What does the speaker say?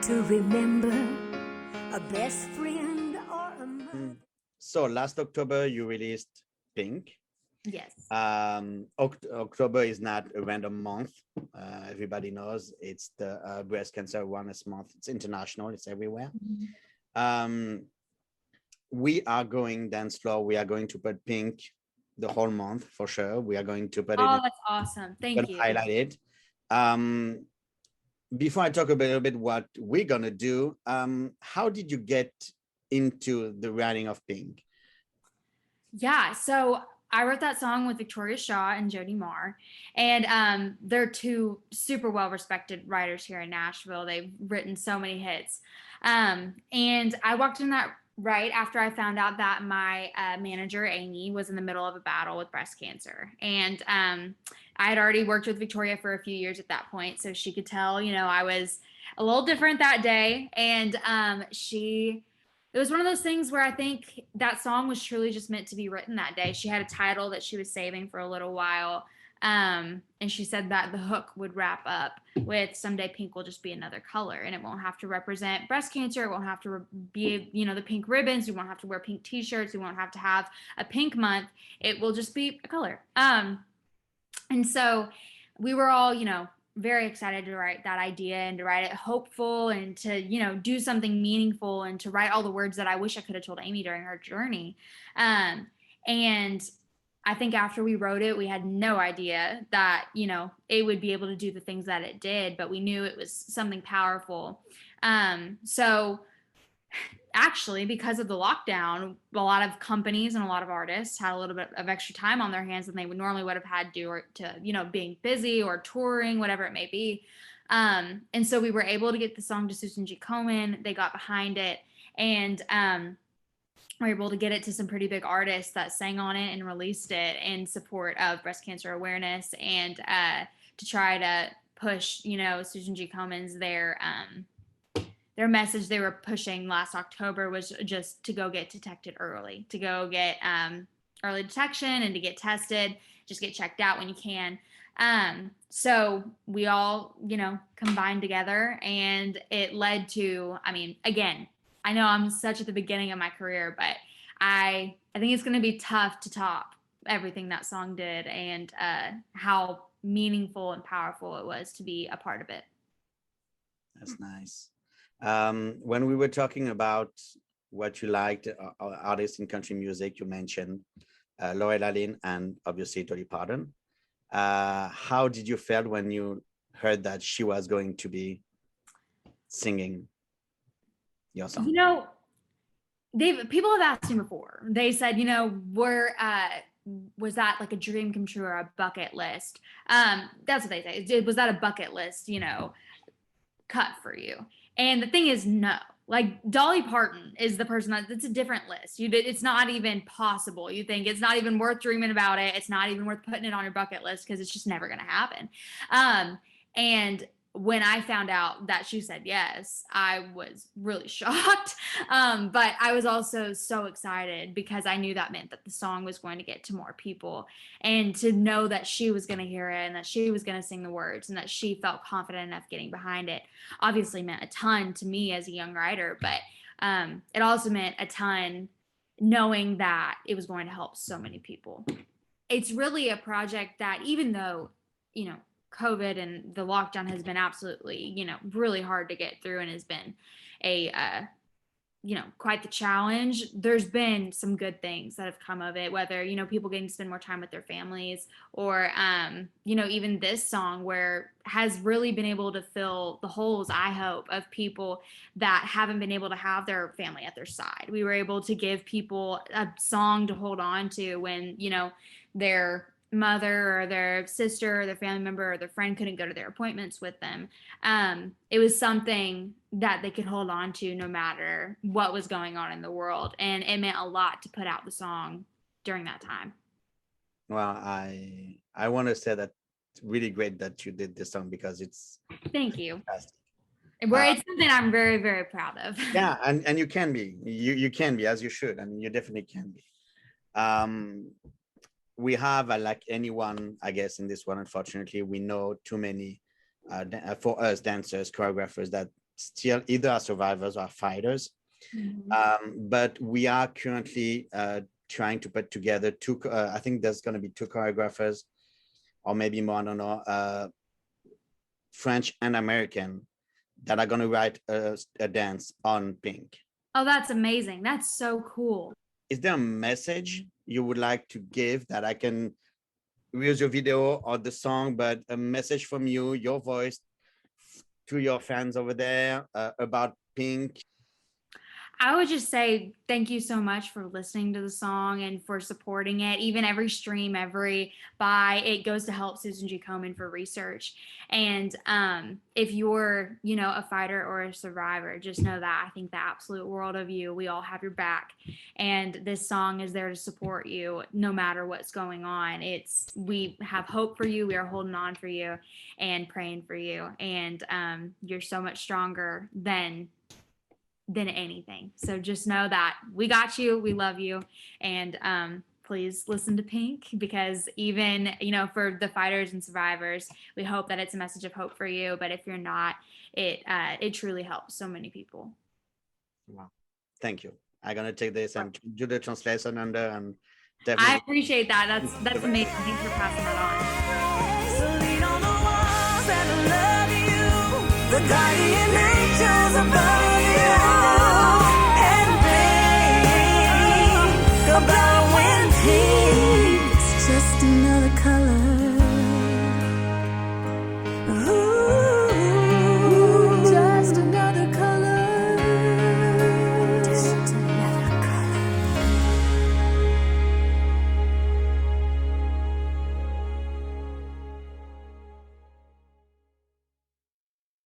to remember a best friend or a mother. So last October you released Pink. Yes. October is not a random month. Everybody knows it's the breast cancer awareness month. It's international. It's everywhere. We are going Dance Floor. We are going to put Pink the whole month for sure. We are going to put it. Oh, that's awesome. Thank you. Highlight it. Before I talk a little bit what we're gonna do, how did you get into the writing of Pink? Yeah, so I wrote that song with Victoria Shaw and Jody Marr, and they're two super well-respected writers here in Nashville. They've written so many hits, and I walked in that right after I found out that my manager, Amy, was in the middle of a battle with breast cancer, and I had already worked with Victoria for a few years at that point, so she could tell, I was a little different that day, and it was one of those things where I think that song was truly just meant to be written that day. She had a title that she was saving for a little while. And she said that the hook would wrap up with "Someday Pink will just be another color, and it won't have to represent breast cancer. It won't have to be, the pink ribbons. We won't have to wear pink t-shirts. We won't have to have a pink month. It will just be a color." And so we were all, very excited to write that idea and to write it hopeful and to, do something meaningful and to write all the words that I wish I could have told Amy during her journey. And I think after we wrote it, we had no idea that, it would be able to do the things that it did, but we knew it was something powerful. So actually, because of the lockdown, a lot of companies and a lot of artists had a little bit of extra time on their hands than they would normally would have had to being busy or touring, whatever it may be. And so we were able to get the song to Susan G. Komen. They got behind it, and we were able to get it to some pretty big artists that sang on it and released it in support of breast cancer awareness and to try to push, Susan G. Komen's their message they were pushing last October was just to go get detected early, to go get early detection and to get tested, just get checked out when you can. So we all, combined together, and it led to, again, I know I'm such at the beginning of my career, but I think it's going to be tough to top everything that song did and how meaningful and powerful it was to be a part of it. That's nice. When we were talking about what you liked, artists in country music, you mentioned Loretta Lynn and obviously Dolly Parton. How did you feel when you heard that she was going to be singing your song? People have asked me before. They said, was that like a dream come true or a bucket list? That's what they say. Was that a bucket list, cut for you? And the thing is, no. Like Dolly Parton is the person it's a different list. It's not even possible. You think it's not even worth dreaming about it. It's not even worth putting it on your bucket list because it's just never going to happen. And when I found out that she said yes, I was really shocked. But I was also so excited because I knew that meant that the song was going to get to more people, and to know that she was going to hear it and that she was going to sing the words and that she felt confident enough getting behind it obviously meant a ton to me as a young writer. But it also meant a ton knowing that it was going to help so many people. It's really a project that, even though, COVID and the lockdown has been absolutely, really hard to get through and has been quite the challenge, there's been some good things that have come of it, whether, people getting to spend more time with their families or, even this song where has really been able to fill the holes, I hope, of people that haven't been able to have their family at their side. We were able to give people a song to hold on to when, their mother or their sister or their family member or their friend couldn't go to their appointments with them. It was something that they could hold on to no matter what was going on in the world. And it meant a lot to put out the song during that time. Well, I want to say that it's really great that you did this song because it's Thank you. Fantastic. It's something I'm very, very proud of. Yeah, and you can be. You can be, as you should. You definitely can be. We have, like anyone, I guess, in this one, unfortunately, we know too many, for us dancers, choreographers, that still either are survivors or fighters. But we are currently trying to put together two, I think there's going to be two choreographers, or maybe more, I don't know, French and American, that are going to write a dance on Pink. Oh, that's amazing. That's so cool. Is there a message you would like to give that I can use your video or the song, but a message from you, your voice, to your fans over there about Pink? I would just say thank you so much for listening to the song and for supporting it. Even every stream, every buy, it goes to help Susan G. Komen for research. And if you're, you know, a fighter or a survivor, just know that I think the absolute world of you. We all have your back, and this song is there to support you no matter what's going on. We have hope for you. We are holding on for you and praying for you. And you're so much stronger than anything. So just know that we got you, we love you, and please listen to Pink, because even, you know, for the fighters and survivors, we hope that it's a message of hope for you. But if you're not, it truly helps so many people. Wow, thank you. I'm gonna take this and do the translation under, and definitely. I appreciate that. That's amazing. Thanks for passing that on. So lean on the walls and love you. The guardian angels above.